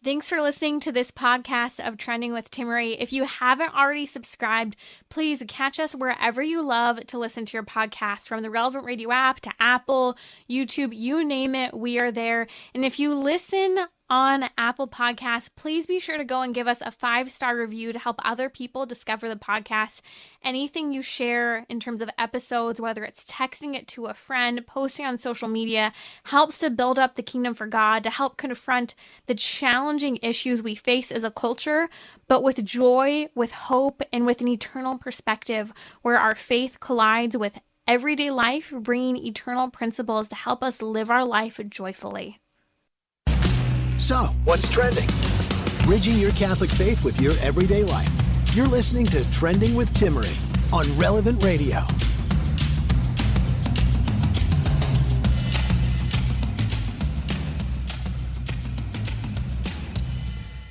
Thanks for listening to this podcast of Trending with Timmerie. If you haven't already subscribed, please catch us wherever you love to listen to your podcast, from the relevant radio app to Apple, YouTube, you name it, we are there. And if you listen on Apple Podcasts, please be sure to go and give us a 5-star review to help other people discover the podcast. Anything you share in terms of episodes, whether it's texting it to a friend, posting on social media, helps to build up the kingdom for God, to help confront the challenging issues we face as a culture, but with joy, with hope, and with an eternal perspective where our faith collides with everyday life, bringing eternal principles to help us live our life joyfully. So, what's trending? Bridging your Catholic faith with your everyday life. You're listening to Trending with Timmerie on Relevant Radio.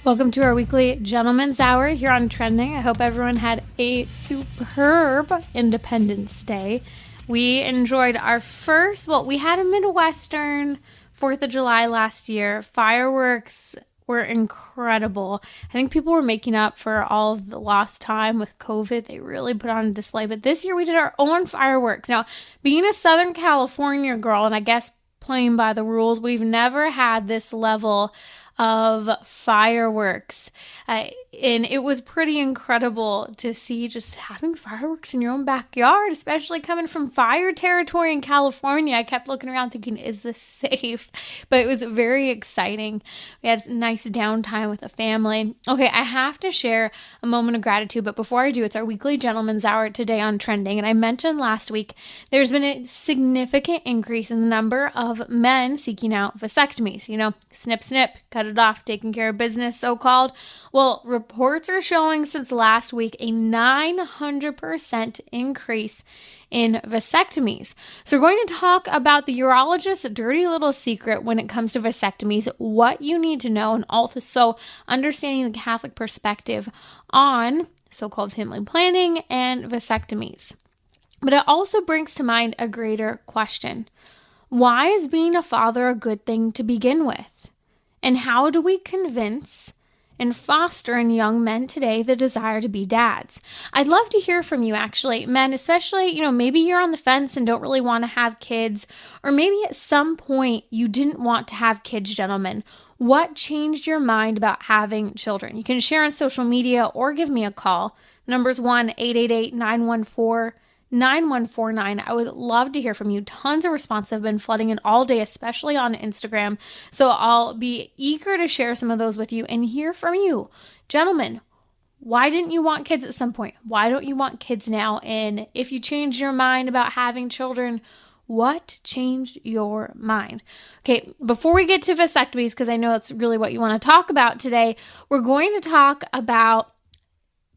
Welcome to our weekly Gentleman's Hour here on Trending. I hope everyone had a superb Independence Day. We enjoyed our first, we had a Midwestern 4th of July last year. Fireworks were incredible. I think people were making up for all of the lost time with COVID. They really put on a display. But this year we did our own fireworks. Now, being a Southern California girl, and I guess playing by the rules, we've never had this level of fireworks. And it was pretty incredible to see just having fireworks in your own backyard, especially coming from fire territory in California. I kept looking around thinking, is this safe? But it was very exciting. We had a nice downtime with the family. Okay, I have to share a moment of gratitude, but before I do, it's our weekly Gentleman's Hour today on Trending. And I mentioned last week, there's been a significant increase in the number of men seeking out vasectomies. You know, snip, snip, cut it off, taking care of business, so-called. Well, reports are showing since last week a 900% increase in vasectomies. So we're going to talk about the urologist's dirty little secret when it comes to vasectomies, what you need to know, and also understanding the Catholic perspective on so-called family planning and vasectomies. But it also brings to mind a greater question. Why is being a father a good thing to begin with? And how do we convince and foster in young men today the desire to be dads? I'd love to hear from you, actually. Men, especially, maybe you're on the fence and don't really want to have kids, or maybe at some point you didn't want to have kids, gentlemen. What changed your mind about having children? You can share on social media or give me a call. Number's 1-888-914-9149. I would love to hear from you. Tons of responses have been flooding in all day, especially on Instagram. So I'll be eager to share some of those with you and hear from you. Gentlemen, why didn't you want kids at some point? Why don't you want kids now? And if you changed your mind about having children, what changed your mind? Okay, before we get to vasectomies, because I know that's really what you want to talk about today, we're going to talk about,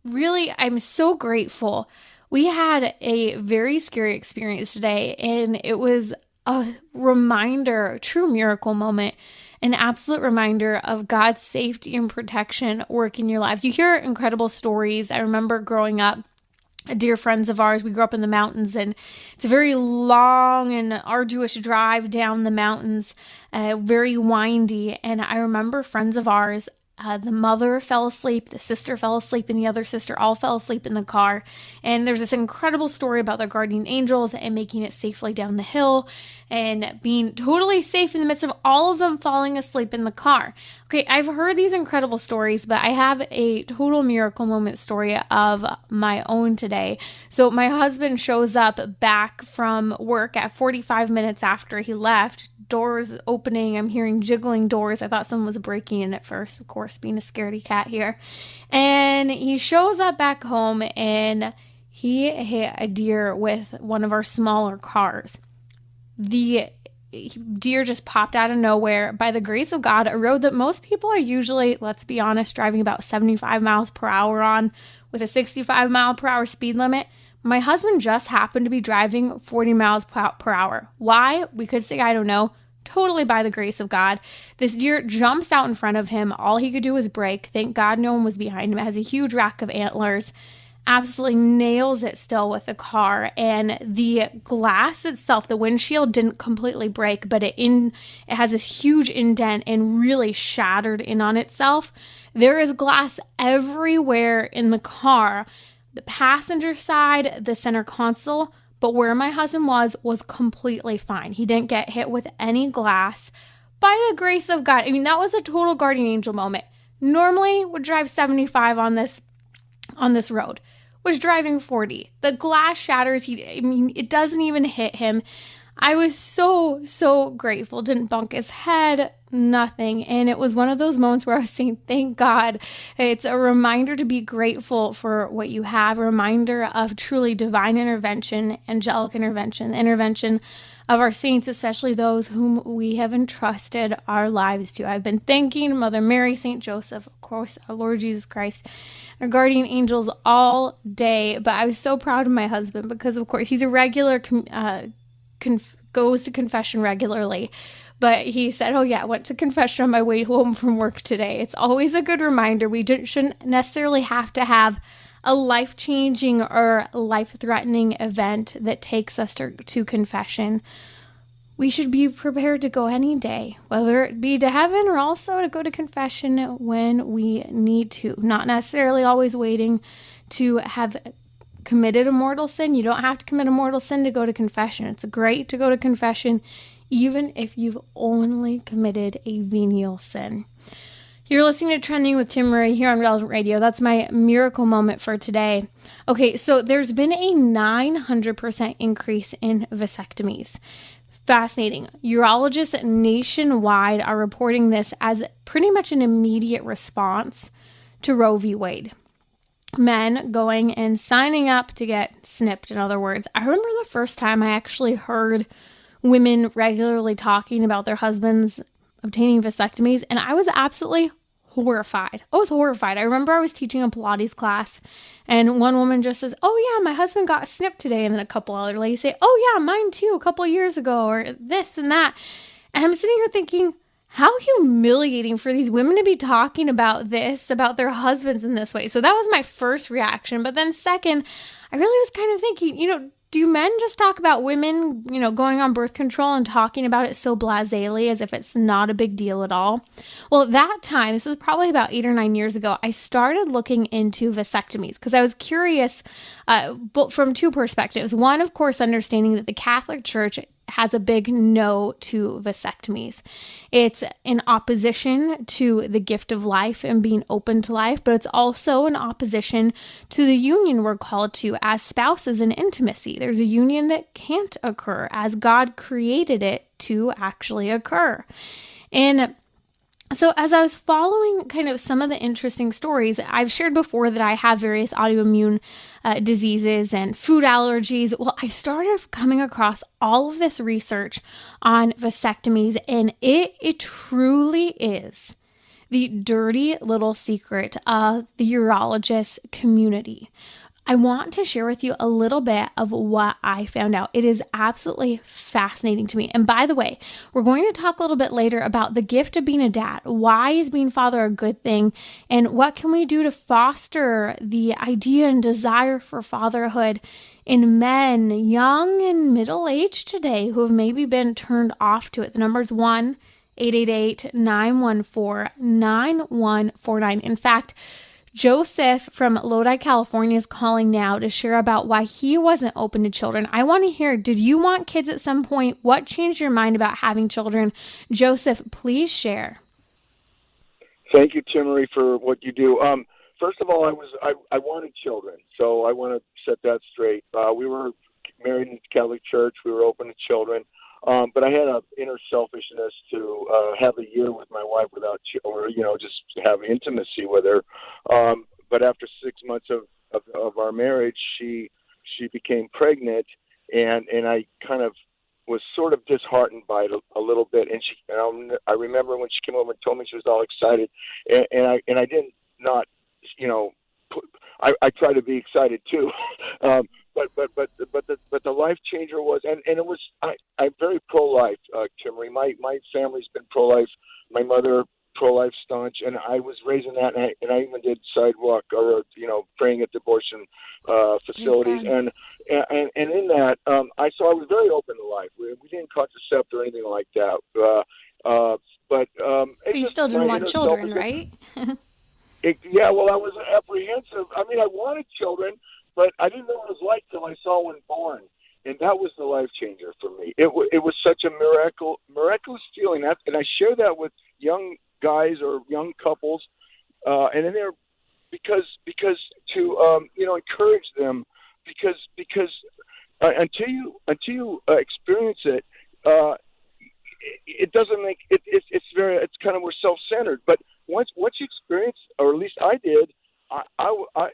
really, I'm so grateful. We had a very scary experience today, and it was a reminder, a true miracle moment, an absolute reminder of God's safety and protection work in your lives. You hear incredible stories. I remember growing up, dear friends of ours, we grew up in the mountains, and it's a very long and arduous drive down the mountains, very windy. And I remember friends of ours, the mother fell asleep, the sister fell asleep, and the other sister all fell asleep in the car. And there's this incredible story about their guardian angels and making it safely down the hill and being totally safe in the midst of all of them falling asleep in the car. Okay, I've heard these incredible stories, but I have a total miracle moment story of my own today. So my husband shows up back from work at 45 minutes after he left. Doors opening, I'm hearing jiggling doors. I thought someone was breaking in at first, of course, being a scaredy cat here. And he shows up back home, and he hit a deer with one of our smaller cars. The deer just popped out of nowhere. By the grace of God, a road that most people are usually, let's be honest, driving about 75 miles per hour on with a 65 mile per hour speed limit. My husband just happened to be driving 40 miles per hour. Why? We could say, I don't know. Totally by the grace of God. This deer jumps out in front of him. All he could do was brake. Thank God no one was behind him. It has a huge rack of antlers. absolutely nails it still with the car. And the glass itself, the windshield didn't completely break, but it has this huge indent and really shattered in on itself. There is glass everywhere in the car, the passenger side, the center console, but where my husband was completely fine. He didn't get hit with any glass by the grace of God. I mean, that was a total guardian angel moment. Normally would drive 75 on this road. Was driving 40. The glass shatters. It doesn't even hit him. I was so grateful. Didn't bunk his head, nothing. And it was one of those moments where I was saying, thank God. It's a reminder to be grateful for what you have, a reminder of truly divine intervention, angelic intervention, intervention of our saints, especially those whom we have entrusted our lives to. I've been thanking Mother Mary, St. Joseph, of course, our Lord Jesus Christ, our guardian angels all day. But I was so proud of my husband because, of course, he's a regular goes to confession regularly. But he said, oh yeah, I went to confession on my way home from work today. It's always a good reminder. We shouldn't necessarily have to have a life-changing or life-threatening event that takes us to confession. We should be prepared to go any day, whether it be to heaven or also to go to confession when we need to. Not necessarily always waiting to have committed a mortal sin. You don't have to commit a mortal sin to go to confession. It's great to go to confession even if you've only committed a venial sin. You're listening to Trending with Timmerie here on Relevant Radio. That's my miracle moment for today. Okay, so there's been a 900% increase in vasectomies. Fascinating. Urologists nationwide are reporting this as pretty much an immediate response to Roe v. Wade. Men going and signing up to get snipped, in other words. I remember the first time I actually heard women regularly talking about their husbands obtaining vasectomies, and I was absolutely horrified. I was horrified. I remember I was teaching a Pilates class, and one woman just says, oh yeah, my husband got snipped today, and then a couple other ladies say, oh yeah, mine too, a couple of years ago, or this and that. And I'm sitting here thinking, how humiliating for these women to be talking about this, about their husbands in this way. So that was my first reaction. But then second, I really was kind of thinking, do men just talk about women, going on birth control and talking about it so blasely as if it's not a big deal at all? Well, at that time, this was probably about 8 or 9 years ago, I started looking into vasectomies because I was curious but from two perspectives. One, of course, understanding that the Catholic Church has a big no to vasectomies. It's in opposition to the gift of life and being open to life, but it's also in opposition to the union we're called to as spouses in intimacy. There's a union that can't occur as God created it to actually occur. And so as I was following kind of some of the interesting stories, I've shared before that I have various autoimmune diseases and food allergies. Well, I started coming across all of this research on vasectomies, and it truly is the dirty little secret of the urologist community. I want to share with you a little bit of what I found out. It is absolutely fascinating to me. And by the way, we're going to talk a little bit later about the gift of being a dad. Why is being father a good thing? And what can we do to foster the idea and desire for fatherhood in men, young and middle-aged today, who have maybe been turned off to it? The number is 1-888-914-9149. In fact, Joseph from Lodi, California is calling now to share about why he wasn't open to children. I want to hear, did you want kids at some point? What changed your mind about having children? Joseph, please share. Thank you, Timmerie, for what you do. First of all, I wanted children, so I want to set that straight. We were married in the Catholic Church. We were open to children. But I had an inner selfishness to have a year with my wife without, just have intimacy with her. But after 6 months of our marriage, she became pregnant, and I kind of was sort of disheartened by it a little bit. And I remember when she came over and told me she was all excited, and I didn't not, I tried to be excited too. But the life changer was, and it was, I'm very pro-life, Timmerie. My family's been pro-life. My mother pro-life staunch, and I was raising that, and I even did sidewalk or praying at the abortion facilities, and in that, I was very open to life. We didn't contracept or anything like that, but you still didn't want children, right? Yeah, well, I was apprehensive. I mean, I wanted children, but I didn't know what it was like till I saw one born, and that was the life changer for me. It was such a miraculous feeling, and I share that with young guys or young couples, and then they're because to encourage them, because until you experience it, it doesn't make it. It's kind of, we're self-centered, but once you experience, or at least I did,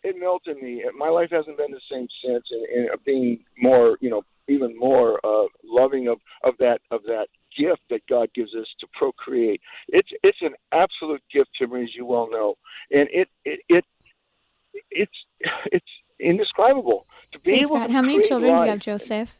it melted me. My life hasn't been the same since, and being more, even more loving of that gift that God gives us to procreate. It's an absolute gift, Timmerie, as you well know, and it's indescribable to be able to. How many children do you have, Joseph?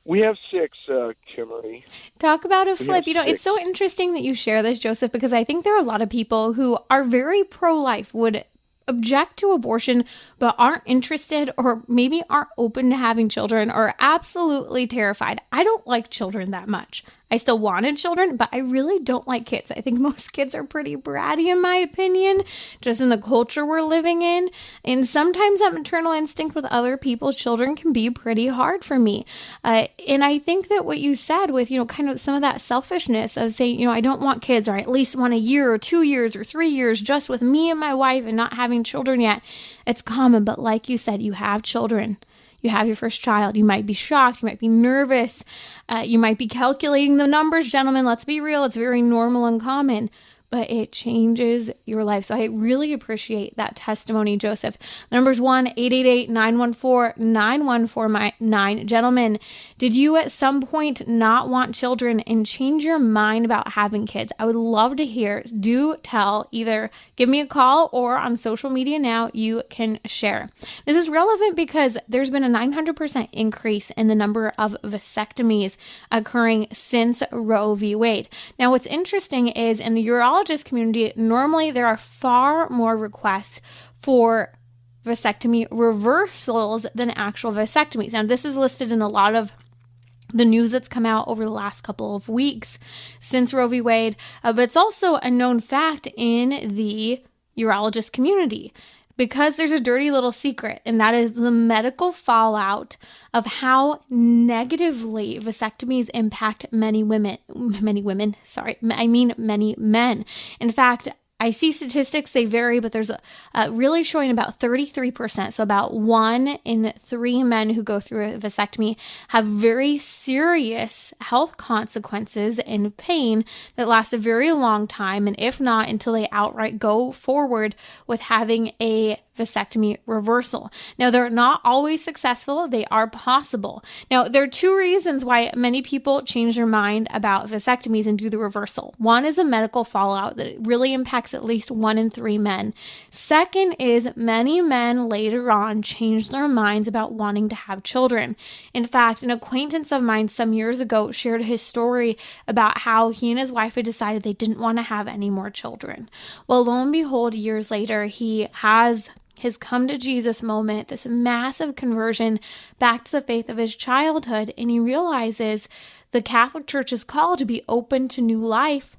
We have 6, Timmerie. Talk about a flip. It's so interesting that you share this, Joseph, because I think there are a lot of people who are very pro-life, would object to abortion, but aren't interested or maybe aren't open to having children, or absolutely terrified. I don't like children that much. I still wanted children, but I really don't like kids. I think most kids are pretty bratty, in my opinion, just in the culture we're living in. And sometimes that maternal instinct with other people's children can be pretty hard for me. And I think that what you said with, kind of some of that selfishness of saying, I don't want kids, or I at least want a year or 2 years or 3 years just with me and my wife and not having children yet. It's common, but like you said, you have children. You have your first child. You might be shocked. You might be nervous. You might be calculating the numbers, gentlemen. Let's be real. It's very normal and common, but it changes your life. So I really appreciate that testimony, Joseph. The number's 1-888-914-9149. Gentlemen, did you at some point not want children and change your mind about having kids? I would love to hear. Do tell. Either give me a call or on social media now, you can share. This is relevant because there's been a 900% increase in the number of vasectomies occurring since Roe v. Wade. Now, what's interesting is in the urologist community, normally there are far more requests for vasectomy reversals than actual vasectomies. Now, this is listed in a lot of the news that's come out over the last couple of weeks since Roe v. Wade, but it's also a known fact in the urologist community, because there's a dirty little secret, and that is the medical fallout of how negatively vasectomies impact many men. In fact, I see statistics, they vary, but there's really showing about 33%. So about 1 in 3 men who go through a vasectomy have very serious health consequences and pain that last a very long time, and if not, until they outright go forward with having a vasectomy reversal. Now, they're not always successful. They are possible. Now, there are 2 reasons why many people change their mind about vasectomies and do the reversal. One is a medical fallout that really impacts at least 1 in 3 men. Second is many men later on change their minds about wanting to have children. In fact, an acquaintance of mine some years ago shared his story about how he and his wife had decided they didn't want to have any more children. Well, lo and behold, years later, he has his come to Jesus moment, this massive conversion back to the faith of his childhood, and he realizes the Catholic Church's call to be open to new life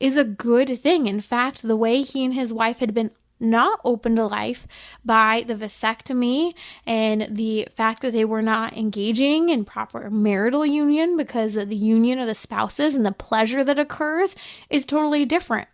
is a good thing. In fact, the way he and his wife had been not open to life by the vasectomy and the fact that they were not engaging in proper marital union because of the union of the spouses and the pleasure that occurs is totally different.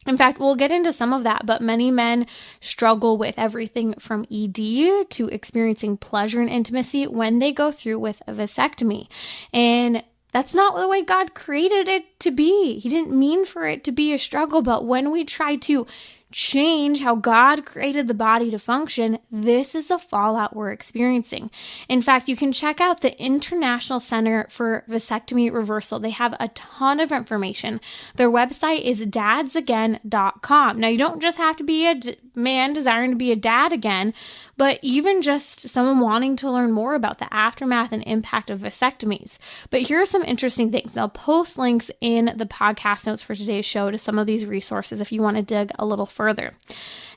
In fact, we'll get into some of that, but many men struggle with everything from ED to experiencing pleasure and intimacy when they go through with a vasectomy. And that's not the way God created it to be. He didn't mean for it to be a struggle, but when we try to change how God created the body to function, this is the fallout we're experiencing. In fact, you can check out the International Center for Vasectomy Reversal. They have a ton of information. Their website is dadsagain.com. Now, you don't just have to be a man desiring to be a dad again, but even just someone wanting to learn more about the aftermath and impact of vasectomies. But here are some interesting things. I'll post links in the podcast notes for today's show to some of these resources if you want to dig a little further.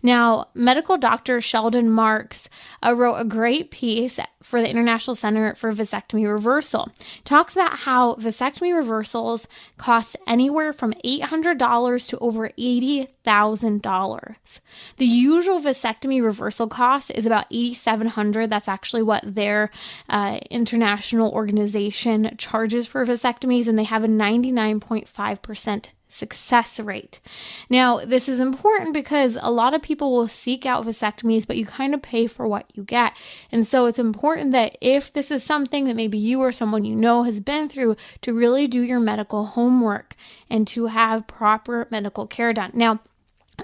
Now, medical doctor Sheldon Marks wrote a great piece for the International Center for Vasectomy Reversal. Talks about how vasectomy reversals cost anywhere from $800 to over $80,000. The usual vasectomy reversal cost is about $8,700. That's actually what their international organization charges for vasectomies, and they have a 99.5% success rate. Now, this is important because a lot of people will seek out vasectomies, but you kind of pay for what you get. And so it's important that if this is something that maybe you or someone you know has been through, to really do your medical homework and to have proper medical care done. Now,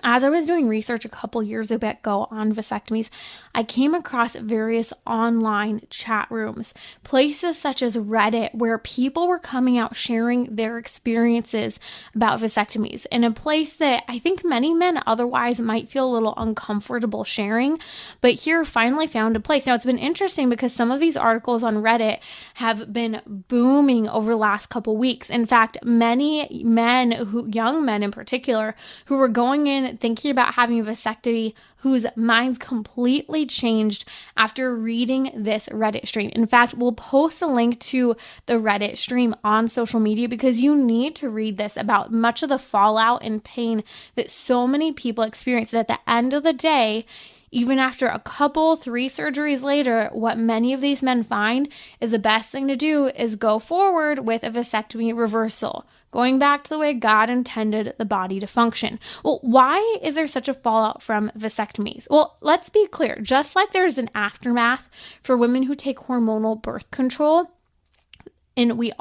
as I was doing research a couple years ago on vasectomies, I came across various online chat rooms, places such as Reddit, where people were coming out sharing their experiences about vasectomies, in a place that I think many men otherwise might feel a little uncomfortable sharing, but here finally found a place. Now, it's been interesting because some of these articles on Reddit have been booming over the last couple weeks. In fact, many men, young men in particular, who were going in thinking about having a vasectomy, whose minds completely changed after reading this Reddit stream. In fact, we'll post a link to the Reddit stream on social media because you need to read this about much of the fallout and pain that so many people experience. At the end of the day, even after a couple, 3 surgeries later, what many of these men find is the best thing to do is go forward with a vasectomy reversal, going back to the way God intended the body to function. Well, why is there such a fallout from vasectomies? Well, let's be clear. Just like there's an aftermath for women who take hormonal birth control, and we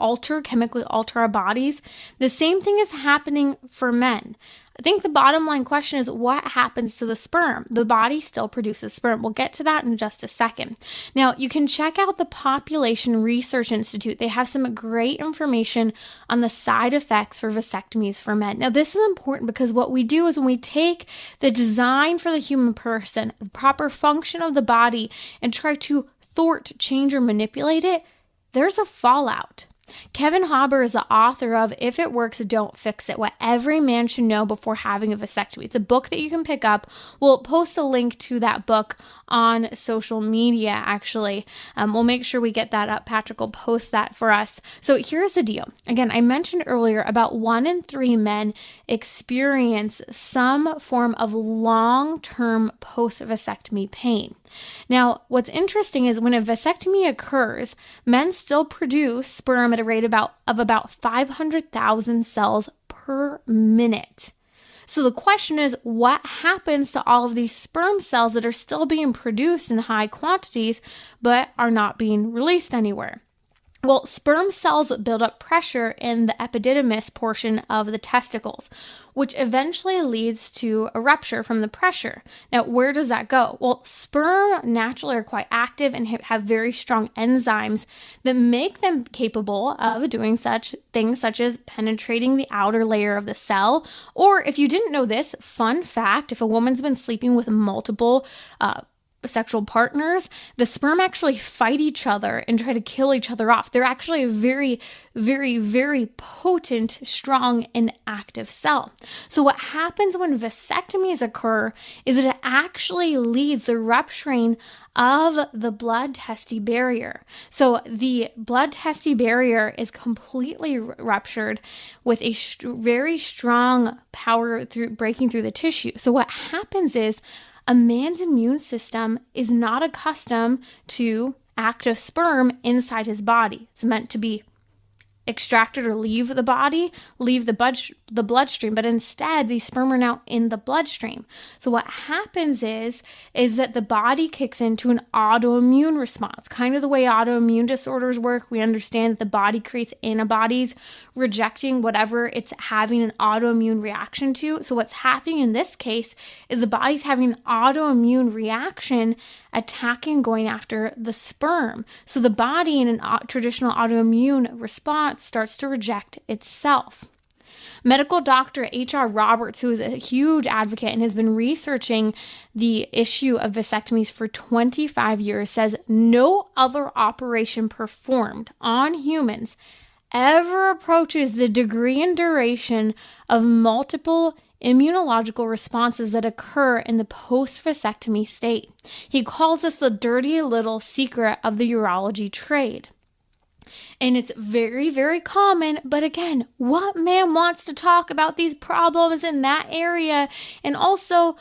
chemically alter our bodies, the same thing is happening for men. I think the bottom line question is, what happens to the sperm? The body still produces sperm. We'll get to that in just a second. Now, you can check out the Population Research Institute. They have some great information on the side effects for vasectomies for men. Now, this is important because what we do is when we take the design for the human person, the proper function of the body, and try to thwart, change, or manipulate it, there's a fallout. Kevin Hauber is the author of If It Works, Don't Fix It, What Every Man Should Know Before Having a Vasectomy. It's a book that you can pick up. We'll post a link to that book on social media, actually. We'll make sure we get that up. Patrick will post that for us. So here's the deal. Again, I mentioned earlier about 1 in 3 men experience some form of long-term post-vasectomy pain. Now, what's interesting is when a vasectomy occurs, men still produce sperm at a rate of about 500,000 cells per minute. So the question is, what happens to all of these sperm cells that are still being produced in high quantities but are not being released anywhere? Well, sperm cells build up pressure in the epididymis portion of the testicles, which eventually leads to a rupture from the pressure. Now, where does that go? Well, sperm naturally are quite active and have very strong enzymes that make them capable of doing such things such as penetrating the outer layer of the cell. Or if you didn't know this, fun fact, if a woman's been sleeping with multiple sexual partners, the sperm actually fight each other and try to kill each other off. They're actually a very, very, very potent, strong, and active cell. So what happens when vasectomies occur is that it actually leads the rupturing of the blood-testis barrier. So the blood-testis barrier is completely ruptured with a very strong power through breaking through the tissue. So what happens is a man's immune system is not accustomed to active sperm inside his body. It's meant to be extracted or leave the body, leave the the bloodstream, but instead these sperm are now in the bloodstream. So what happens is that the body kicks into an autoimmune response. Kind of the way autoimmune disorders work, we understand that the body creates antibodies rejecting whatever it's having an autoimmune reaction to. So what's happening in this case is the body's having an autoimmune reaction attacking, going after the sperm. So the body in a traditional autoimmune response starts to reject itself. Medical doctor H.R. Roberts, who is a huge advocate and has been researching the issue of vasectomies for 25 years, says no other operation performed on humans ever approaches the degree and duration of multiple immunological responses that occur in the post-vasectomy state. He calls this the dirty little secret of the urology trade. And it's very, very common. But again, what man wants to talk about these problems in that area? And also,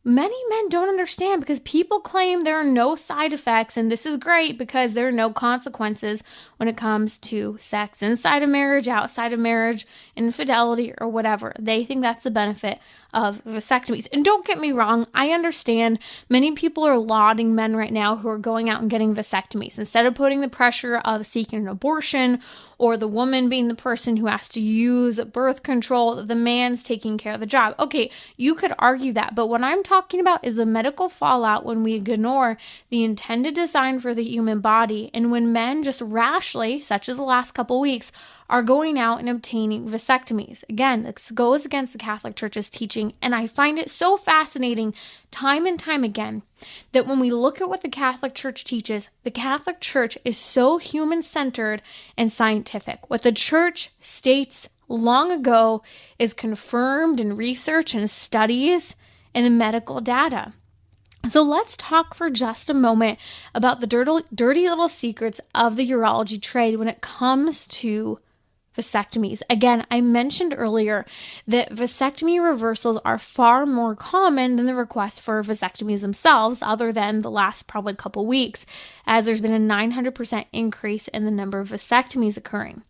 many men don't understand, because people claim there are no side effects, and this is great because there are no consequences when it comes to sex inside of marriage, outside of marriage, infidelity, or whatever. They think that's the benefit of vasectomies. And don't get me wrong, I understand many people are lauding men right now who are going out and getting vasectomies instead of putting the pressure of seeking an abortion, or the woman being the person who has to use birth control, the man's taking care of the job. Okay, you could argue that, but what I'm talking about is the medical fallout when we ignore the intended design for the human body, and when men just rashly, such as the last couple weeks, are going out and obtaining vasectomies. Again, this goes against the Catholic Church's teaching, and I find it so fascinating time and time again that when we look at what the Catholic Church teaches, the Catholic Church is so human-centered and scientific. What the Church states long ago is confirmed in research and studies and the medical data. So let's talk for just a moment about the dirty little secrets of the urology trade when it comes to vasectomies. Again, I mentioned earlier that vasectomy reversals are far more common than the requests for vasectomies themselves, other than the last probably couple weeks, as there's been a 900% increase in the number of vasectomies occurring.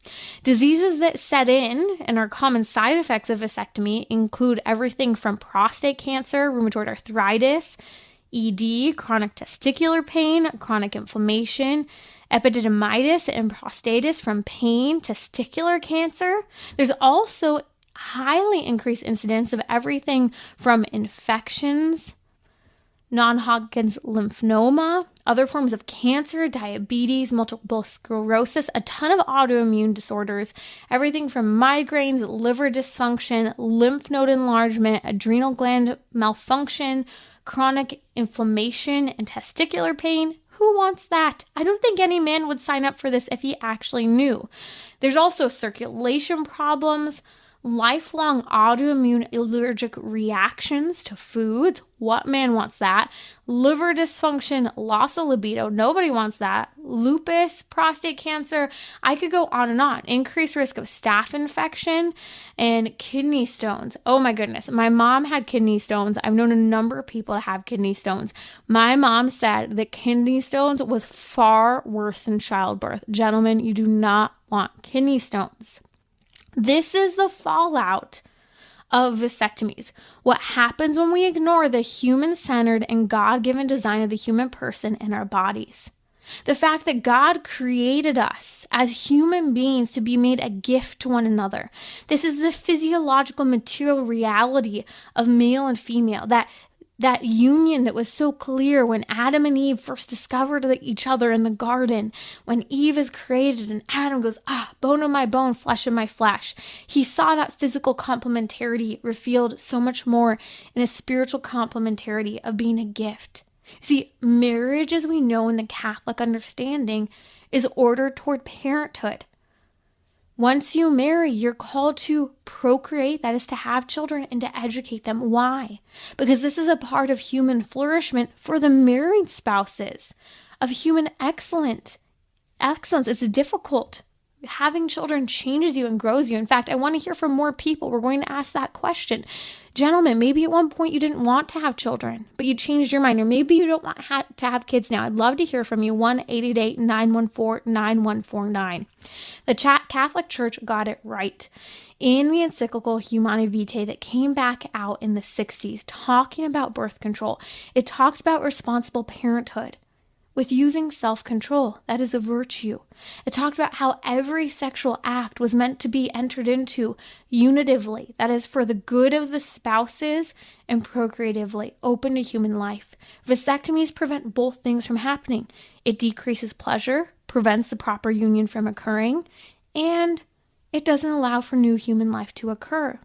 Diseases that set in and are common side effects of vasectomy include everything from prostate cancer, rheumatoid arthritis, ED, chronic testicular pain, chronic inflammation, epididymitis and prostatitis from pain, testicular cancer. There's also highly increased incidence of everything from infections, non-Hodgkin's lymphoma, other forms of cancer, diabetes, multiple sclerosis, a ton of autoimmune disorders, everything from migraines, liver dysfunction, lymph node enlargement, adrenal gland malfunction, chronic inflammation, and testicular pain. Who wants that? I don't think any man would sign up for this if he actually knew. There's also circulation problems, lifelong autoimmune allergic reactions to foods. What man wants that? Liver dysfunction, loss of libido. Nobody wants that. Lupus, prostate cancer. I could go on and on. Increased risk of staph infection and kidney stones. Oh my goodness. My mom had kidney stones. I've known a number of people to have kidney stones. My mom said that kidney stones was far worse than childbirth. Gentlemen, you do not want kidney stones. This is the fallout of vasectomies. What happens when we ignore the human-centered and God-given design of the human person and our bodies. The fact that God created us as human beings to be made a gift to one another. This is the physiological material reality of male and female, that union that was so clear when Adam and Eve first discovered each other in the garden. When Eve is created and Adam goes, bone of my bone, flesh of my flesh. He saw that physical complementarity revealed so much more in a spiritual complementarity of being a gift. See, marriage, as we know in the Catholic understanding, is ordered toward parenthood. Once you marry, you're called to procreate, that is to have children and to educate them. Why? Because this is a part of human flourishment for the married spouses, of human excellence. It's difficult. having children changes you and grows you. In fact, I want to hear from more people. We're going to ask that question. Gentlemen, maybe at one point you didn't want to have children, but you changed your mind, or maybe you don't want to have kids now. I'd love to hear from you. 1-888-914-9149. The Catholic Church got it right in the encyclical Humanae Vitae that came back out in the 60s, talking about birth control. It talked about responsible parenthood with using self-control. That is a virtue. It talked about how every sexual act was meant to be entered into unitively, that is for the good of the spouses, and procreatively, open to human life. Vasectomies prevent both things from happening. It decreases pleasure, prevents the proper union from occurring, and it doesn't allow for new human life to occur.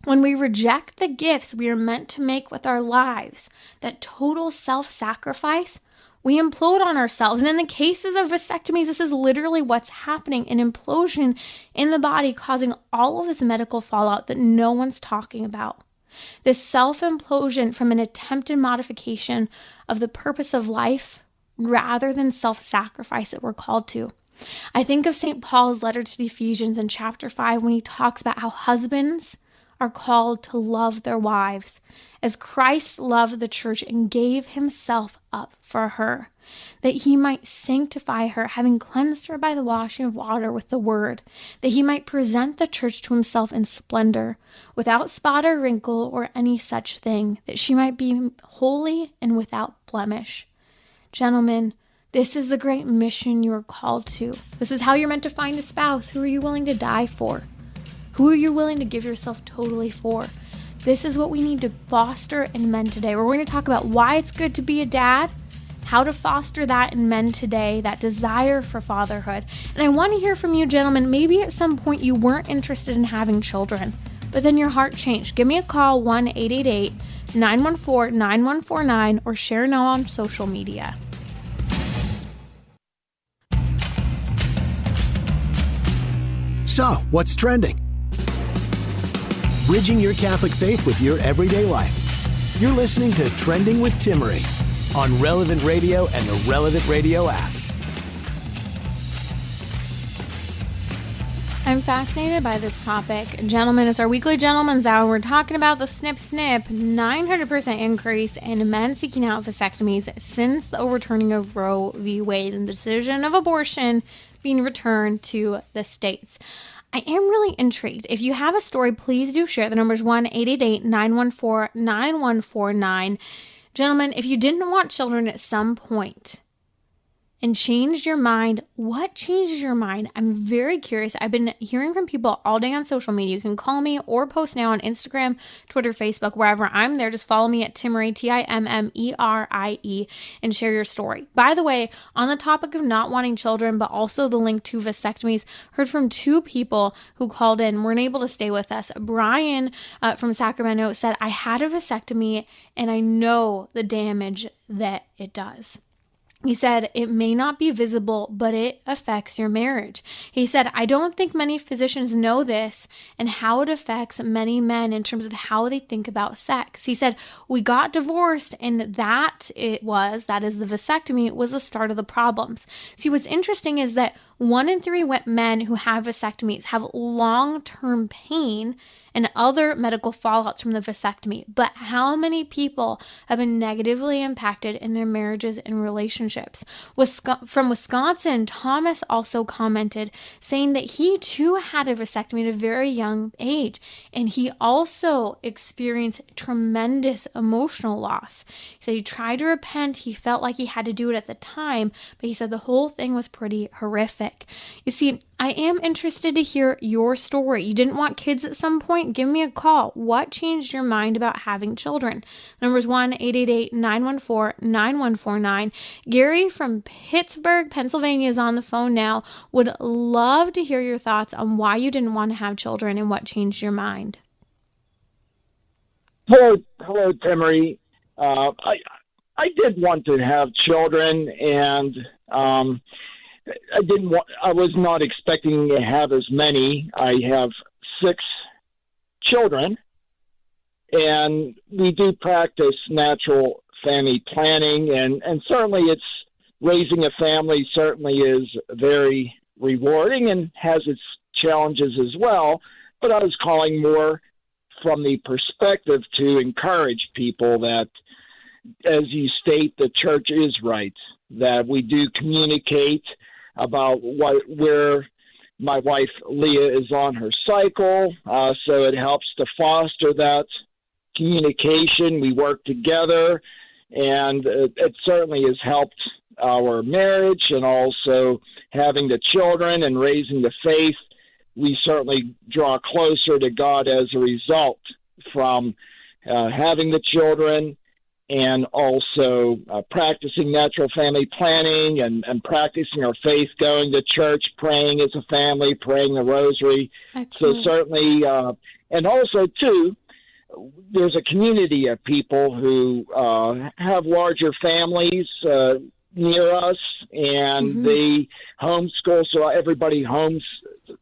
When we reject the gifts we are meant to make with our lives, that total self-sacrifice, we implode on ourselves. And in the cases of vasectomies, this is literally what's happening, an implosion in the body causing all of this medical fallout that no one's talking about. This self-implosion from an attempted modification of the purpose of life rather than self-sacrifice that we're called to. I think of St. Paul's letter to the Ephesians in chapter 5 when he talks about how husbands are called to love their wives as Christ loved the church and gave himself up for her, that he might sanctify her, having cleansed her by the washing of water with the word, that he might present the church to himself in splendor, without spot or wrinkle or any such thing, that she might be holy and without blemish. Gentlemen, this is the great mission you are called to. This is how you're meant to find a spouse. Who are you willing to die for? Who are you willing to give yourself totally for? This is what we need to foster in men today. We're going to talk about why it's good to be a dad, how to foster that in men today, that desire for fatherhood. And I want to hear from you, gentlemen. Maybe at some point you weren't interested in having children, but then your heart changed. Give me a call, 1-888-914-9149, or share now on social media. So, what's trending? Bridging your Catholic faith with your everyday life. You're listening to Trending with Timmerie on Relevant Radio and the Relevant Radio app. I'm fascinated by this topic. Gentlemen, it's our weekly Gentleman's Hour. We're talking about the snip 900% increase in men seeking out vasectomies since the overturning of Roe v. Wade and the decision of abortion being returned to the states. I am really intrigued. If you have a story, please do share. The number is 1-888-914-9149. Gentlemen, if you didn't want children at some point and changed your mind, what changes your mind? I'm very curious. I've been hearing from people all day on social media. You can call me or post now on Instagram, Twitter, Facebook, wherever. I'm there. Just follow me at Timmerie, Timmerie, and share your story. By the way, on the topic of not wanting children, but also the link to vasectomies, heard from two people who called in, weren't able to stay with us. Brian from Sacramento said, I had a vasectomy and I know the damage that it does. He said, it may not be visible, but it affects your marriage. He said, I don't think many physicians know this and how it affects many men in terms of how they think about sex. He said, we got divorced and that is the vasectomy, was the start of the problems. See, what's interesting is that 1 in 3 men who have vasectomies have long-term pain and other medical fallouts from the vasectomy. But how many people have been negatively impacted in their marriages and relationships? From Wisconsin, Thomas also commented saying that he too had a vasectomy at a very young age, and he also experienced tremendous emotional loss. He said he tried to repent. He felt like he had to do it at the time, but he said the whole thing was pretty horrific. You see, I am interested to hear your story. You didn't want kids at some point? Give me a call. What changed your mind about having children? Numbers 1-888-914-9149. Gary from Pittsburgh, Pennsylvania is on the phone now. Would love to hear your thoughts on why you didn't want to have children and what changed your mind. Hello, Timmerie. I did want to have children, and I was not expecting to have as many. I have 6 children, and we do practice natural family planning, and certainly raising a family certainly is very rewarding and has its challenges as well. But I was calling more from the perspective to encourage people that, as you state, the church is right, that we do communicate about where my wife Leah is on her cycle, so it helps to foster that communication. We work together, and it certainly has helped our marriage, and also having the children and raising the faith. We certainly draw closer to God as a result from having the children, and also practicing natural family planning and practicing our faith, going to church, praying as a family, praying the rosary. Excellent. So certainly, and also, too, there's a community of people who have larger families near us, and they homeschool, so everybody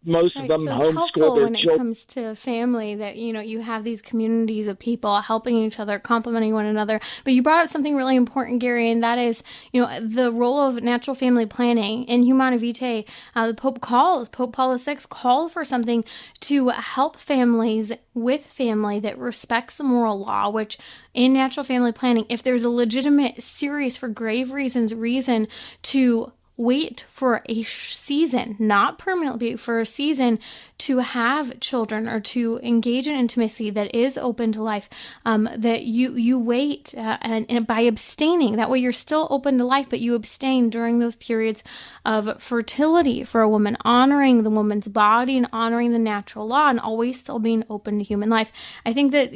most of them so homeschool it's helpful their when it comes to family that, you have these communities of people helping each other, complimenting one another. But you brought up something really important, Gary, and that is, the role of natural family planning. In Humanae Vitae, Pope Paul VI called for something to help families with family that respects the moral law, which in natural family planning, if there's a legitimate, serious, for grave reason to wait for a season, not permanently, for a season to have children or to engage in intimacy that is open to life, that you wait and by abstaining, that way you're still open to life, but you abstain during those periods of fertility for a woman, honoring the woman's body and honoring the natural law and always still being open to human life. I think that,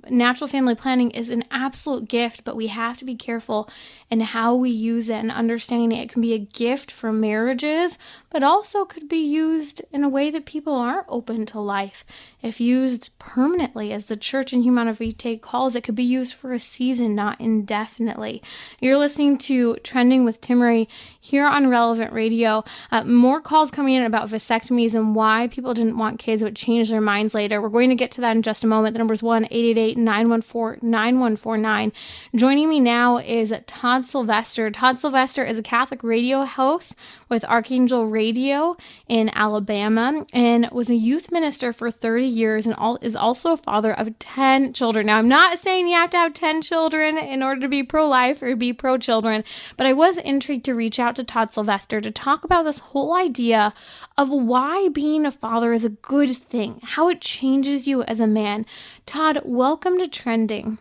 natural family planning is an absolute gift, but we have to be careful in how we use it and understanding it can be a gift for marriages, but also could be used in a way that people aren't open to life. If used permanently, as the church in Humanae Vitae calls it, could be used for a season, not indefinitely. You're listening to Trending with Timmerie here on Relevant Radio. More calls coming in about vasectomies and why people didn't want kids but changed their minds later. We're going to get to that in just a moment. The number is 1-888-914-9149. Joining me now is Todd Sylvester. Todd Sylvester is a Catholic radio host with Archangel Radio in Alabama and was a youth minister for 30 years and is also a father of 10 children. Now, I'm not saying you have to have 10 children in order to be pro-life or be pro-children, but I was intrigued to reach out to Todd Sylvester to talk about this whole idea of why being a father is a good thing, how it changes you as a man. Todd, welcome to Trending.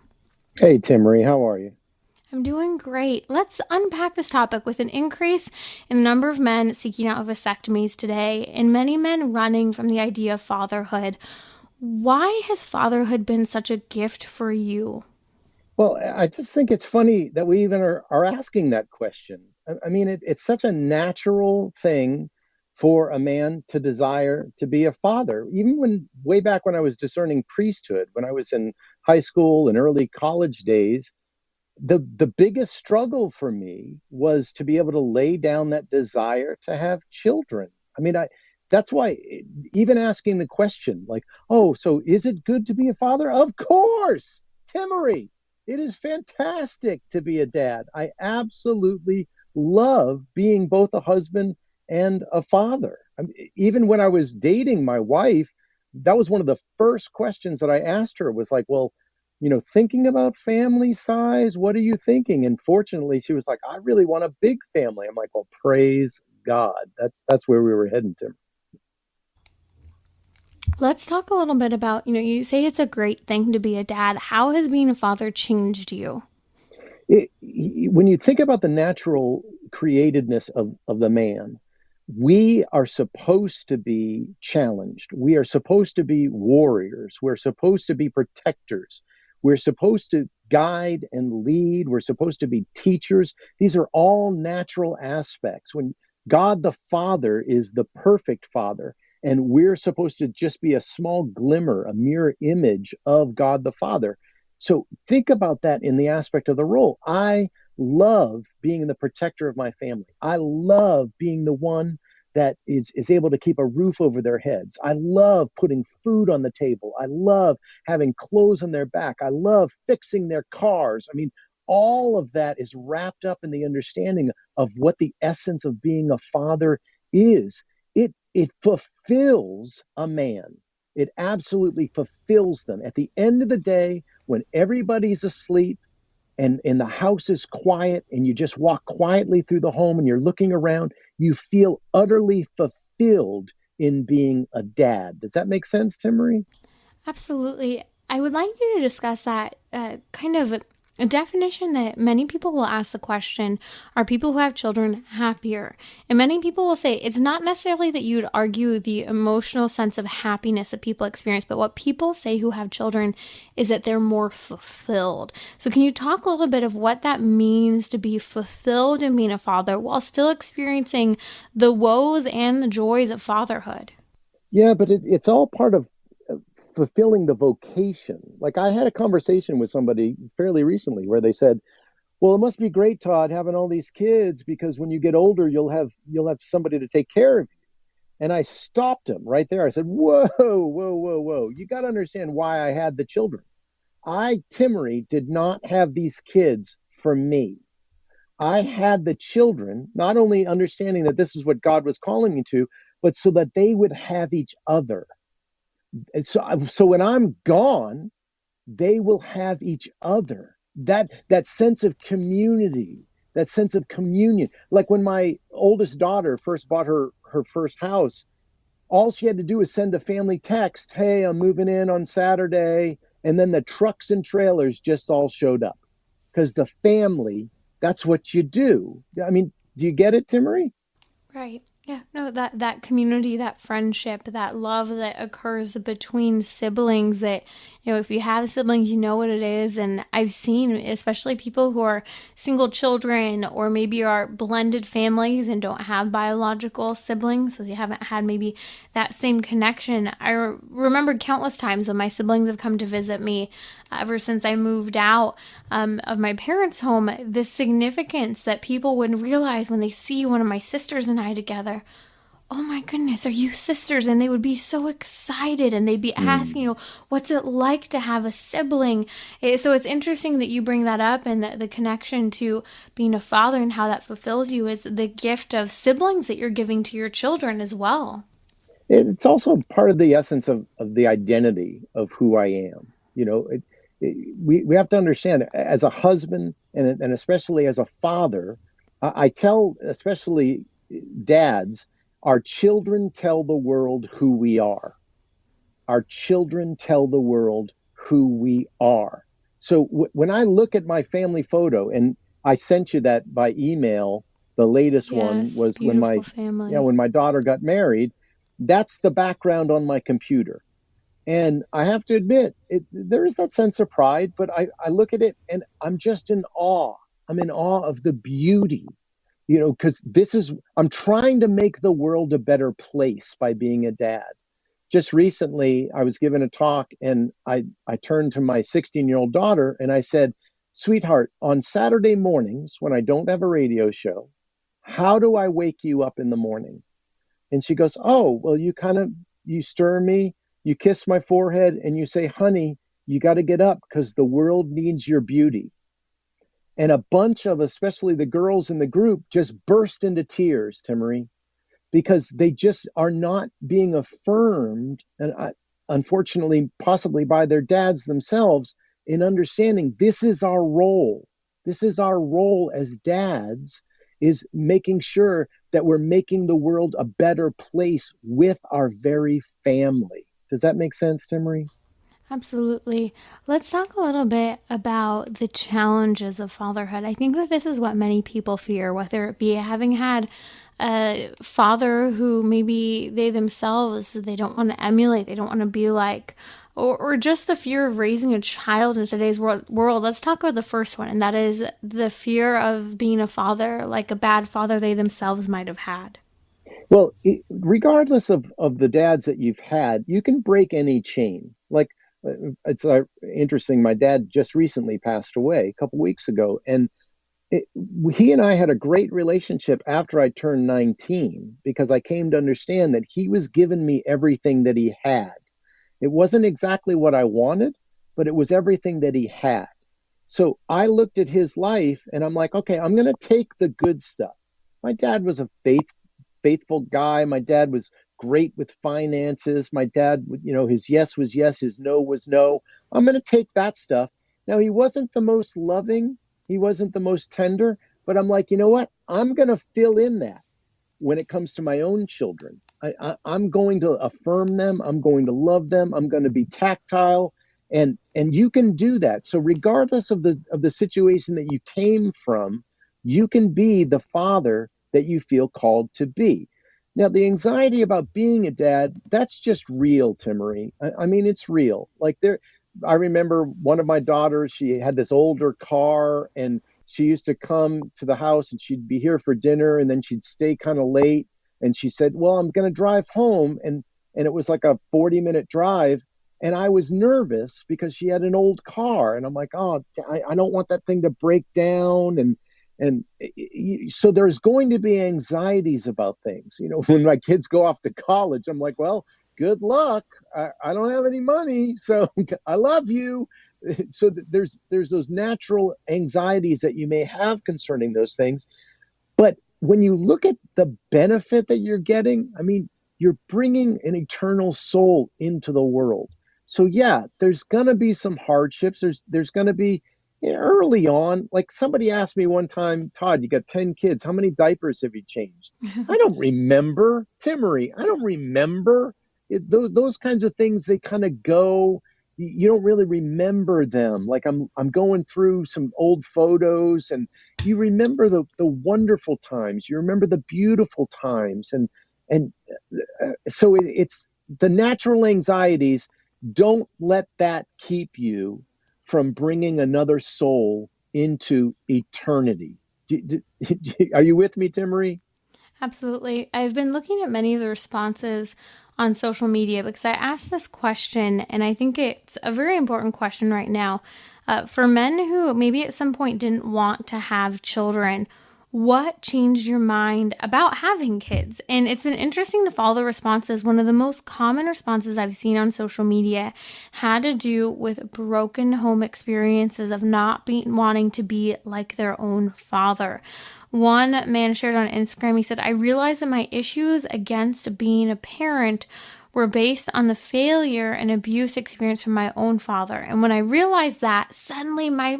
Hey, Timmerie, how are you? I'm doing great. Let's unpack this topic. With an increase in the number of men seeking out vasectomies today and many men running from the idea of fatherhood, why has fatherhood been such a gift for you? Well, I just think it's funny that we even are asking that question. I mean, it's such a natural thing for a man to desire to be a father. Even way back when I was discerning priesthood, when I was in high school and early college days, the biggest struggle for me was to be able to lay down that desire to have children. I mean, that's why even asking the question like, oh, so is it good to be a father? Of course, Timmerie, it is fantastic to be a dad. I absolutely love being both a husband and a father. I mean, even when I was dating my wife, that was one of the first questions that I asked her was like, well, thinking about family size, what are you thinking? And fortunately, she was like, I really want a big family. I'm like, well, praise God. That's where we were heading to. Let's talk a little bit about, you say it's a great thing to be a dad. How has being a father changed you? When you think about the natural createdness of the man, we are supposed to be challenged. We are supposed to be warriors. We're supposed to be protectors. We're supposed to guide and lead. We're supposed to be teachers. These are all natural aspects. When God the Father is the perfect Father, and we're supposed to just be a small glimmer, a mirror image of God the Father. So think about that in the aspect of the role. I love being the protector of my family. I love being the one that is able to keep a roof over their heads. I love putting food on the table. I love having clothes on their back. I love fixing their cars. I mean, all of that is wrapped up in the understanding of what the essence of being a father is. it fulfills a man. It absolutely fulfills them. At the end of the day, when everybody's asleep and the house is quiet and you just walk quietly through the home and you're looking around, you feel utterly fulfilled in being a dad. Does that make sense, Timmerie? Absolutely. I would like you to discuss that kind of a definition that many people will ask the question, are people who have children happier? And many people will say it's not necessarily that you'd argue the emotional sense of happiness that people experience, but what people say who have children is that they're more fulfilled. So can you talk a little bit of what that means to be fulfilled in being a father while still experiencing the woes and the joys of fatherhood? Yeah, but it's all part of fulfilling the vocation. Like I had a conversation with somebody fairly recently where they said, well, it must be great, Todd, having all these kids, because when you get older, you'll have somebody to take care of you. And I stopped him right there. I said, whoa, whoa, whoa, whoa. You got to understand why I had the children. Timmerie, did not have these kids for me. I had the children, not only understanding that this is what God was calling me to, but so that they would have each other. So when I'm gone, they will have each other. That sense of community, that sense of communion. Like when my oldest daughter first bought her first house, all she had to do was send a family text, hey, I'm moving in on Saturday. And then the trucks and trailers just all showed up. Because the family, that's what you do. I mean, do you get it, Timmerie? Right. Yeah, no, that community, that friendship, that love that occurs between siblings, that, if you have siblings, you know what it is. And I've seen, especially people who are single children or maybe are blended families and don't have biological siblings, so they haven't had maybe that same connection. I remember countless times when my siblings have come to visit me ever since I moved out of my parents' home, the significance that people wouldn't realize when they see one of my sisters and I together. Oh my goodness, are you sisters? And they would be so excited and they'd be asking, what's it like to have a sibling? So it's interesting that you bring that up, and the connection to being a father and how that fulfills you is the gift of siblings that you're giving to your children as well. It's also part of the essence of the identity of who I am. We have to understand, as a husband and especially as a father, I tell especially dads, our children tell the world who we are. Our children tell the world who we are. So when I look at my family photo, and I sent you that by email, the latest one was when my daughter got married. That's the background on my computer. And I have to admit, there is that sense of pride, but I look at it and I'm just in awe. I'm in awe of the beauty, because I'm trying to make the world a better place by being a dad. Just recently, I was given a talk and I turned to my 16-year-old daughter and I said, sweetheart, on Saturday mornings when I don't have a radio show, how do I wake you up in the morning? And she goes, oh, well, you stir me, you kiss my forehead, and you say, honey, you got to get up because the world needs your beauty. And a bunch of, especially the girls in the group, just burst into tears, Timmerie, because they just are not being affirmed, and unfortunately, possibly by their dads themselves, in understanding this is our role. This is our role as dads, is making sure that we're making the world a better place with our very family. Does that make sense, Timmerie? Absolutely. Let's talk a little bit about the challenges of fatherhood. I think that this is what many people fear, whether it be having had a father who maybe they themselves, they don't want to emulate, they don't want to be like, or just the fear of raising a child in today's world. Let's talk about the first one, and that is the fear of being a father, like a bad father they themselves might have had. Well, regardless of the dads that you've had, you can break any chain. Like, it's interesting. My dad just recently passed away a couple weeks ago, and he and I had a great relationship after I turned 19, because I came to understand that he was giving me everything that he had. It wasn't exactly what I wanted, but it was everything that he had. So I looked at his life and I'm like, okay, I'm going to take the good stuff. My dad was a faithful guy. My dad was great with finances. My dad, his yes was yes, his no was no. I'm going to take that stuff. Now, he wasn't the most loving. He wasn't the most tender. But I'm like, you know what? I'm going to fill in that when it comes to my own children. I'm going to affirm them. I'm going to love them. I'm going to be tactile. And you can do that. So regardless of the situation that you came from, you can be the father that you feel called to be. Now, the anxiety about being a dad, that's just real, Timmerie. I mean, it's real. I remember one of my daughters, she had this older car, and she used to come to the house and she'd be here for dinner, and then she'd stay kind of late. And she said, well, I'm going to drive home. And it was like a 40-minute drive. And I was nervous because she had an old car. And I'm like, oh, I don't want that thing to break down. And so there's going to be anxieties about things. When my kids go off to college, I'm like, well, good luck. I don't have any money, so I love you. So there's those natural anxieties that you may have concerning those things. But when you look at the benefit that you're getting, I mean, you're bringing an eternal soul into the world. So yeah, there's going to be some hardships. There's going to be early on, like somebody asked me one time, Todd, you got 10 kids. How many diapers have you changed? I don't remember. Timmerie, I don't remember. Those kinds of things, they kind of go, you don't really remember them. Like I'm going through some old photos, and you remember the wonderful times. You remember the beautiful times. So it's the natural anxieties. Don't let that keep you from bringing another soul into eternity. Are you with me, Timmerie? Absolutely. I've been looking at many of the responses on social media because I asked this question, and I think it's a very important question right now. For men who maybe at some point didn't want to have children, what changed your mind about having kids? And it's been interesting to follow the responses. One of the most common responses I've seen on social media had to do with broken home experiences of not wanting to be like their own father. One man shared on Instagram, he said, I realized that my issues against being a parent were based on the failure and abuse experience from my own father. And when I realized that, suddenly my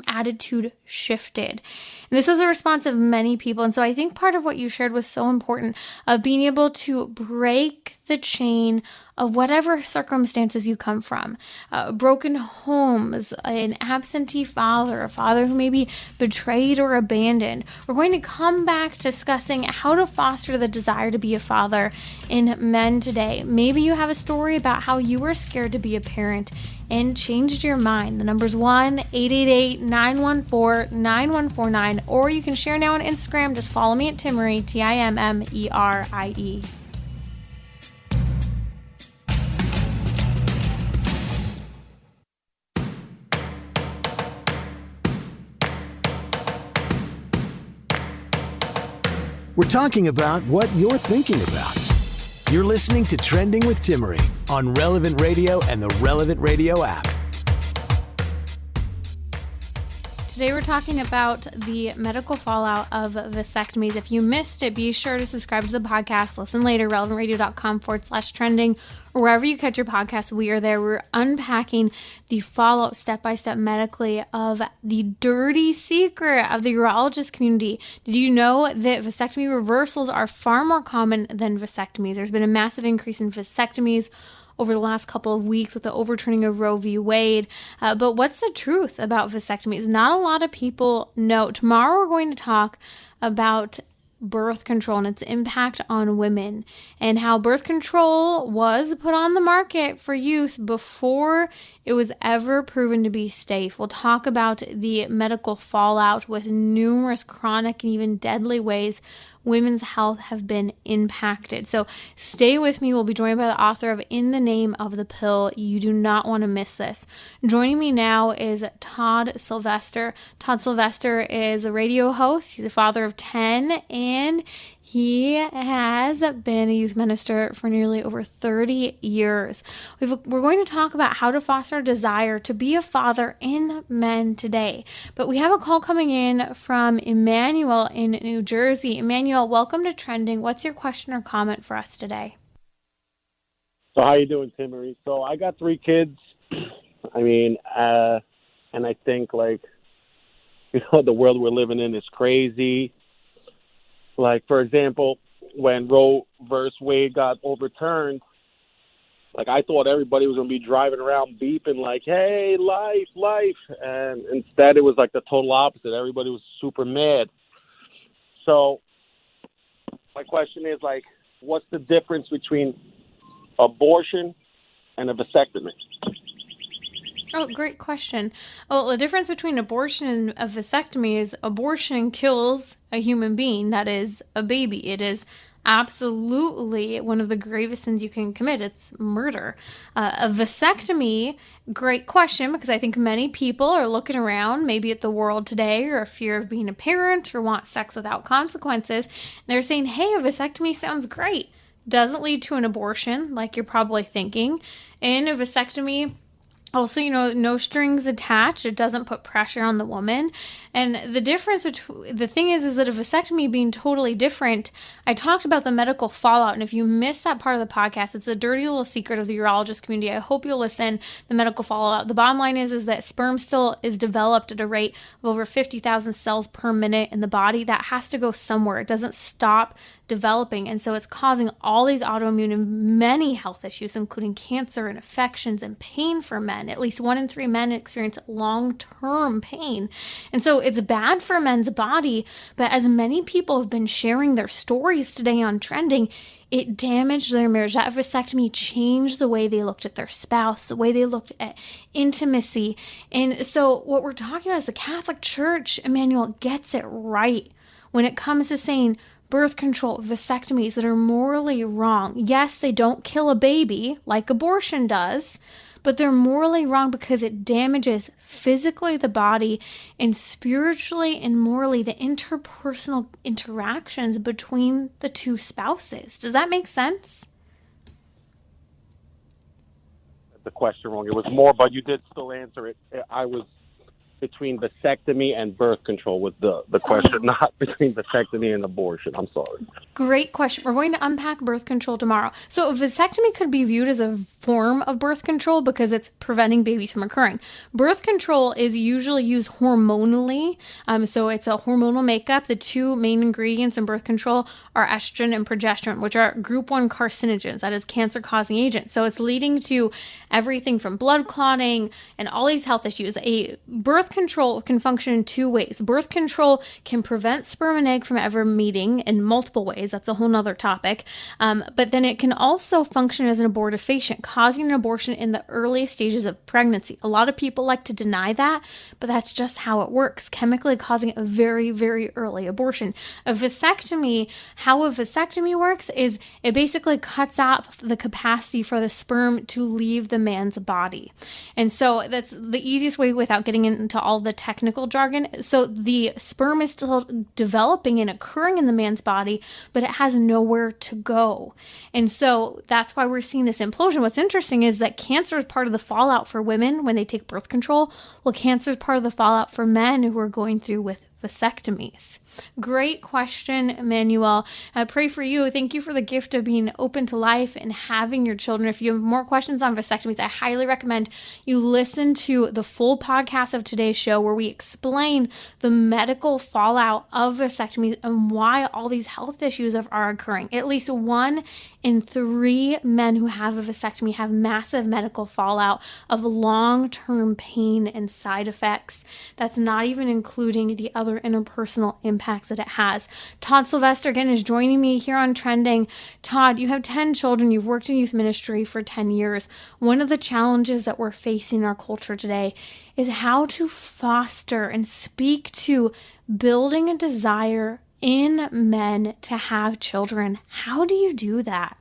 attitude shifted. And this was a response of many people. And so I think part of what you shared was so important, of being able to break the chain of whatever circumstances you come from. Broken homes, an absentee father, a father who may be betrayed or abandoned. We're going to come back discussing how to foster the desire to be a father in men today. Maybe you have a story about how you were scared to be a parent and changed your mind. The number's 1-888-914-9149, or you can share now on Instagram. Just follow me at Timmerie, Timmerie. We're talking about what you're thinking about. You're listening to Trending with Timmerie on Relevant Radio and the Relevant Radio app. Today we're talking about the medical fallout of vasectomies. If you missed it, be sure to subscribe to the podcast. Listen later, relevantradio.com/trending, or wherever you catch your podcasts. We are there. We're unpacking the fallout step-by-step medically of the dirty secret of the urologist community. Did you know that vasectomy reversals are far more common than vasectomies? There's been a massive increase in vasectomies over the last couple of weeks with the overturning of Roe v. Wade. But what's the truth about vasectomies? Not a lot of people know. Tomorrow we're going to talk about birth control and its impact on women, and how birth control was put on the market for use before it was ever proven to be safe. We'll talk about the medical fallout with numerous chronic and even deadly ways women's health have been impacted. So stay with me. We'll be joined by the author of In the Name of the Pill. You do not want to miss this. Joining me now is Todd Sylvester. Todd Sylvester is a radio host. He's a father of 10, and he has been a youth minister for nearly over 30 years. We're going to talk about how to foster a desire to be a father in men today. But we have a call coming in from Emmanuel in New Jersey. Emmanuel, welcome to Trending. What's your question or comment for us today? So how you doing, Timmerie? So I got 3 kids. I mean, and I think, like, the world we're living in is crazy. Like, for example, when Roe versus Wade got overturned, like, I thought everybody was going to be driving around beeping like, hey, life. And instead it was like the total opposite. Everybody was super mad. So my question is, like, what's the difference between abortion and a vasectomy? Oh, great question. Well, the difference between abortion and a vasectomy is abortion kills a human being, that is a baby. It is absolutely one of the gravest sins you can commit. It's murder. A vasectomy, great question, because I think many people are looking around, maybe at the world today, or a fear of being a parent, or want sex without consequences. And they're saying, hey, a vasectomy sounds great. Doesn't lead to an abortion, like you're probably thinking. And a vasectomy also, no strings attached. It doesn't put pressure on the woman. And the difference between the thing is that a vasectomy being totally different, I talked about the medical fallout. And if you missed that part of the podcast, it's a dirty little secret of the urologist community. I hope you'll listen. The medical fallout. The bottom line is that sperm still is developed at a rate of over 50,000 cells per minute in the body. That has to go somewhere. It doesn't stop developing. And so it's causing all these autoimmune and many health issues, including cancer and infections and pain for men. At least 1 in 3 men experience long-term pain. And so it's bad for men's body. But as many people have been sharing their stories today on Trending, it damaged their marriage. That vasectomy changed the way they looked at their spouse, the way they looked at intimacy. And so what we're talking about is the Catholic Church, Emmanuel, gets it right when it comes to saying birth control, vasectomies that are morally wrong. Yes, they don't kill a baby like abortion does, but they're morally wrong because it damages physically the body and spiritually and morally the interpersonal interactions between the two spouses. Does that make sense? The question wrong. It was more, but you did still answer it. I was between vasectomy and birth control was the question, not between vasectomy and abortion. I'm sorry. Great question. We're going to unpack birth control tomorrow. So a vasectomy could be viewed as a form of birth control because it's preventing babies from occurring. Birth control is usually used hormonally. So it's a hormonal makeup. The 2 main ingredients in birth control are estrogen and progesterone, which are group 1 carcinogens, that is cancer-causing agents. So it's leading to everything from blood clotting and all these health issues. A birth control can function in 2 ways. Birth control can prevent sperm and egg from ever meeting in multiple ways. That's a whole nother topic. But then it can also function as an abortifacient, causing an abortion in the earliest stages of pregnancy. A lot of people like to deny that, but that's just how it works, chemically causing a very, very early abortion. How a vasectomy works is it basically cuts off the capacity for the sperm to leave the man's body. And so that's the easiest way without getting into all the technical jargon. So the sperm is still developing and occurring in the man's body, but it has nowhere to go. And so that's why we're seeing this implosion. What's interesting is that cancer is part of the fallout for women when they take birth control. Well, cancer is part of the fallout for men who are going through with vasectomies. Great question, Emmanuel. I pray for you. Thank you for the gift of being open to life and having your children. If you have more questions on vasectomies, I highly recommend you listen to the full podcast of today's show where we explain the medical fallout of vasectomies and why all these health issues are occurring. At least 1 in 3 men who have a vasectomy have massive medical fallout of long-term pain and side effects. That's not even including the other interpersonal impacts that it has. Todd Sylvester, again, is joining me here on Trending. Todd, you have 10 children. You've worked in youth ministry for 10 years. One of the challenges that we're facing in our culture today is how to foster and speak to building a desire in men to have children. How do you do that?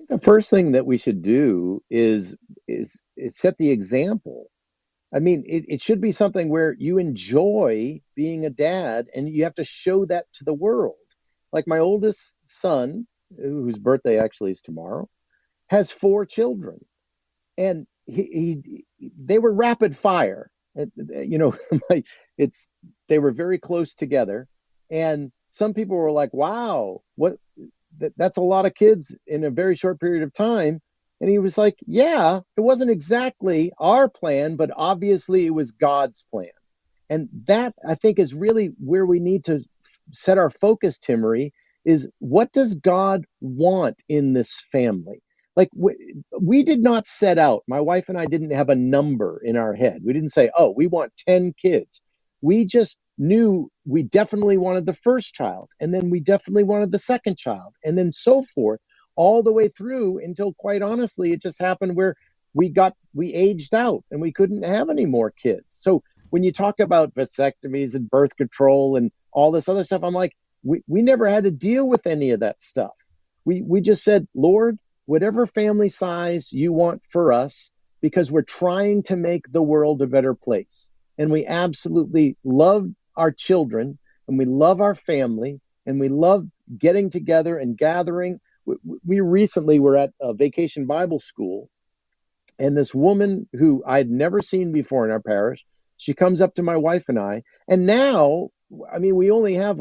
The first thing that we should do is set the example. I mean, it should be something where you enjoy being a dad and you have to show that to the world. Like my oldest son, whose birthday actually is tomorrow, has 4 children. And they were rapid fire. They were very close together. And some people were like, wow, that's a lot of kids in a very short period of time. And he was like, yeah, it wasn't exactly our plan, but obviously it was God's plan. And that, I think, is really where we need to set our focus, Timmerie, is what does God want in this family? Like, we did not set out, my wife and I didn't have a number in our head. We didn't say, oh, we want 10 kids. We just knew we definitely wanted the first child, and then we definitely wanted the second child, and then so forth, all the way through until, quite honestly, it just happened where we aged out and we couldn't have any more kids. So when you talk about vasectomies and birth control and all this other stuff, I'm like, we never had to deal with any of that stuff. We just said, Lord, whatever family size you want for us, because we're trying to make the world a better place. And we absolutely love our children, and we love our family, and we love getting together and gathering. We recently were at a vacation Bible school, and this woman who I'd never seen before in our parish, she comes up to my wife and I, and now, I mean, we only have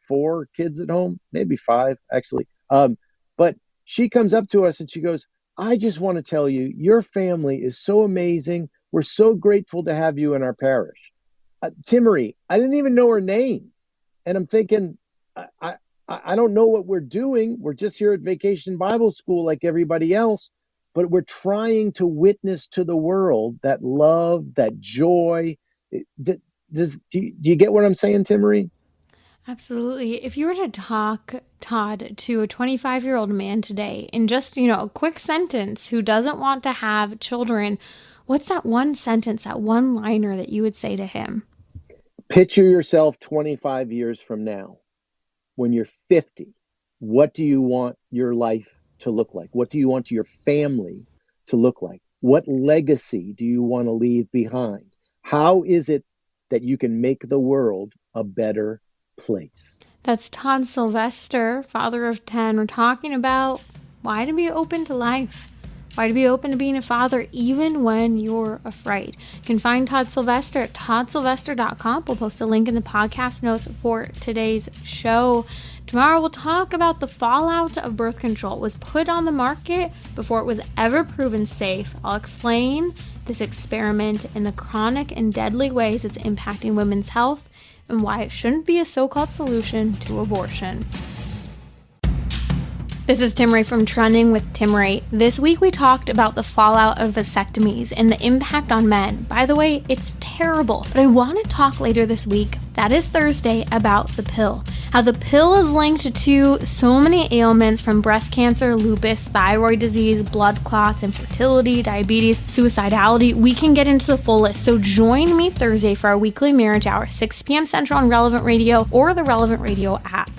4 kids at home, maybe 5 actually. But she comes up to us and she goes, I just want to tell you, your family is so amazing. We're so grateful to have you in our parish. Timmerie, I didn't even know her name. And I'm thinking, I don't know what we're doing. We're just here at Vacation Bible School like everybody else, but we're trying to witness to the world that love, that joy. Do you get what I'm saying, Timmerie? Absolutely. If you were to talk, Todd, to a 25-year-old man today in just, a quick sentence who doesn't want to have children, what's that one sentence, that one liner that you would say to him? Picture yourself 25 years from now. When you're 50, what do you want your life to look like? What do you want your family to look like? What legacy do you want to leave behind? How is it that you can make the world a better place? That's Todd Sylvester, father of 10. We're talking about why to be open to life. Why to be open to being a father even when you're afraid. You can find Todd Sylvester at toddsylvester.com. We'll post a link in the podcast notes for today's show. Tomorrow we'll talk about the fallout of birth control. It was put on the market before it was ever proven safe. I'll explain this experiment and the chronic and deadly ways it's impacting women's health and why it shouldn't be a so-called solution to abortion. This is Timmerie from Trending with Timmerie. This week we talked about the fallout of vasectomies and the impact on men. By the way, it's terrible, but I want to talk later this week, that is Thursday, about the pill. How the pill is linked to so many ailments from breast cancer, lupus, thyroid disease, blood clots, infertility, diabetes, suicidality. We can get into the full list. So join me Thursday for our weekly marriage hour, 6 p.m. Central on Relevant Radio or the Relevant Radio app.